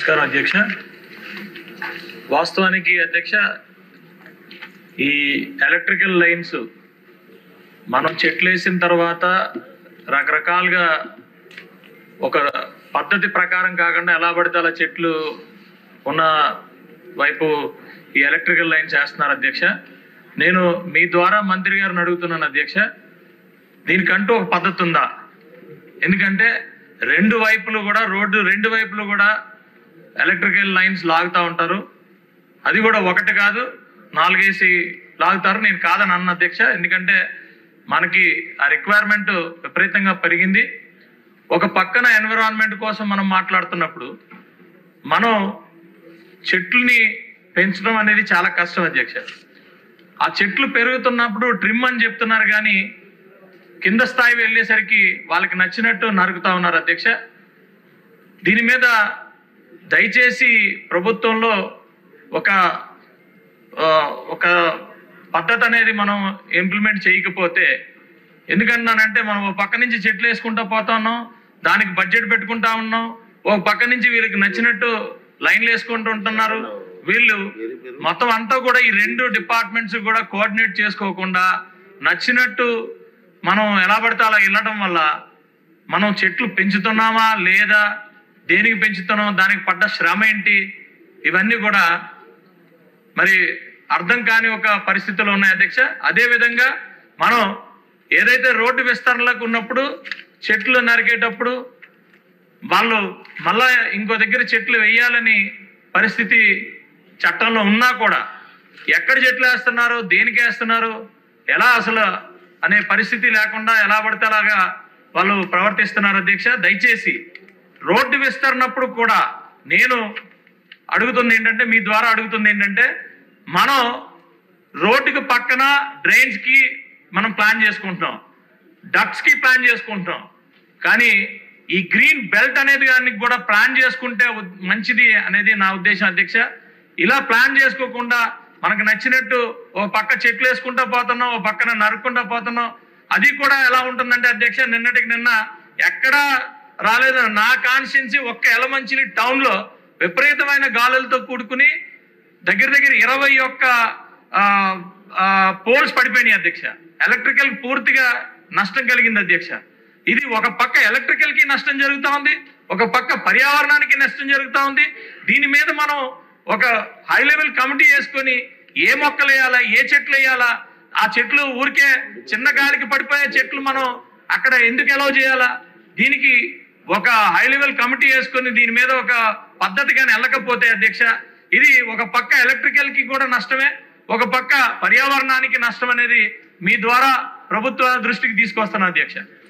నమస్కారం అధ్యక్ష. వాస్తవానికి అధ్యక్ష, ఈ ఎలక్ట్రికల్ లైన్స్ మనం చెట్లు వేసిన తర్వాత రకరకాలుగా ఒక పద్ధతి ప్రకారం కాకుండా ఎలా పడితే అలా చెట్లు ఉన్న వైపు ఈ ఎలక్ట్రికల్ లైన్స్ వేస్తున్నారు అధ్యక్ష. నేను మీ ద్వారా మంత్రి గారిని అడుగుతున్నాను అధ్యక్ష, దీనికంటూ ఒక పద్ధతి ఉందా? ఎందుకంటే రోడ్డు రెండు వైపులు కూడా ఎలక్ట్రికల్ లైన్స్ లాగుతూ ఉంటారు. అది కూడా ఒకటి కాదు, 4 లాగుతారు. నేను కాదని అన్న అధ్యక్ష, ఎందుకంటే మనకి ఆ రిక్వైర్మెంట్ విపరీతంగా పెరిగింది. ఒక పక్కన ఎన్విరాన్మెంట్ కోసం మనం మాట్లాడుతున్నప్పుడు మనం చెట్లని పెంచడం అనేది చాలా కష్టం అధ్యక్ష. ఆ చెట్లు పెరుగుతున్నప్పుడు ట్రిమ్ అని చెప్తున్నారు, కానీ కింద స్థాయి వెళ్ళేసరికి వాళ్ళకి నచ్చినట్టు నరుకుతా ఉన్నారు అధ్యక్ష. దీని మీద దయచేసి ప్రభుత్వంలో ఒక పద్ధతి అనేది మనం ఇంప్లిమెంట్ చేయకపోతే, ఎందుకంటున్నానంటే మనం ఒక పక్క నుంచి చెట్లు వేసుకుంటా పోతా ఉన్నాం, దానికి బడ్జెట్ పెట్టుకుంటా ఉన్నాం, ఒక పక్క నుంచి వీళ్ళకి నచ్చినట్టు లైన్లు వేసుకుంటూ ఉంటున్నారు. వీళ్ళు మొత్తం అంతా కూడా ఈ 2 డిపార్ట్మెంట్స్ కూడా కోఆర్డినేట్ చేసుకోకుండా నచ్చినట్టు మనం ఎలా పడితే అలా వెళ్ళడం వల్ల మనం చెట్లు పెంచుతున్నామా లేదా, దేనికి పెంచుతున్నాం, దానికి పడ్డ శ్రమ ఏంటి, ఇవన్నీ కూడా మరి అర్థం కాని ఒక పరిస్థితిలో ఉన్నాయి అధ్యక్ష. అదేవిధంగా మనం ఏదైతే రోడ్డు విస్తరణలకు ఉన్నప్పుడు చెట్లు నరికేటప్పుడు వాళ్ళు మళ్ళా ఇంకో దగ్గర చెట్లు వేయాలని పరిస్థితి చట్టంలో ఉన్నా కూడా ఎక్కడ చెట్లు వేస్తున్నారు, దేనికి వేస్తున్నారు, ఎలా అసలు అనే పరిస్థితి లేకుండా ఎలా పడితే అలాగా వాళ్ళు ప్రవర్తిస్తున్నారు అధ్యక్ష. దయచేసి రోడ్డు విస్తరణప్పుడు కూడా నేను అడుగుతుంది ఏంటంటే, మీ ద్వారా అడుగుతుంది ఏంటంటే, మనం రోడ్డుకి పక్కన డ్రైన్స్కి మనం ప్లాన్ చేసుకుంటున్నాం, డక్ట్స్కి ప్లాన్ చేసుకుంటున్నాం, కానీ ఈ గ్రీన్ బెల్ట్ అనేది దానికి కూడా ప్లాన్ చేసుకుంటే మంచిది అనేది నా ఉద్దేశం అధ్యక్ష. ఇలా ప్లాన్ చేసుకోకుండా మనకు నచ్చినట్టు ఓ పక్క చెట్లు వేసుకుంటా పోతున్నాం, ఓ పక్కన నరుక్కుంటా పోతున్నాం. అది కూడా ఎలా ఉంటుందంటే అధ్యక్ష, నిన్నటికి నిన్న ఎక్కడా రాలేదు నా కాన్స్టిట్యున్సీ ఒక్క యలమంచిలి టౌన్ లో విపరీతమైన గాలులతో కూడుకుని దగ్గర 21 పోల్స్ పడిపోయినాయి అధ్యక్ష. ఎలక్ట్రికల్ పూర్తిగా నష్టం కలిగింది అధ్యక్ష. ఇది ఒక పక్క ఎలక్ట్రికల్ కి నష్టం జరుగుతూ ఉంది, ఒక పక్క పర్యావరణానికి నష్టం జరుగుతూ ఉంది. దీని మీద మనం ఒక హై లెవెల్ కమిటీ వేసుకొని ఏ మొక్కలు వేయాలా, ఏ చెట్లు వేయాలా, ఆ చెట్లు ఊరికే చిన్న గాలికి పడిపోయే చెట్లు మనం అక్కడ ఎందుకు అలౌ చేయాలా, దీనికి ఒక హై లెవెల్ కమిటీ వేసుకొని దీని మీద ఒక పద్ధతిగానే వెళ్ళకపోతే అధ్యక్ష, ఇది ఒక పక్క ఎలక్ట్రికల్ కి కూడా నష్టమే, ఒక పక్క పర్యావరణానికి నష్టం అనేది మీ ద్వారా ప్రభుత్వ దృష్టికి తీసుకొస్తాను అధ్యక్ష.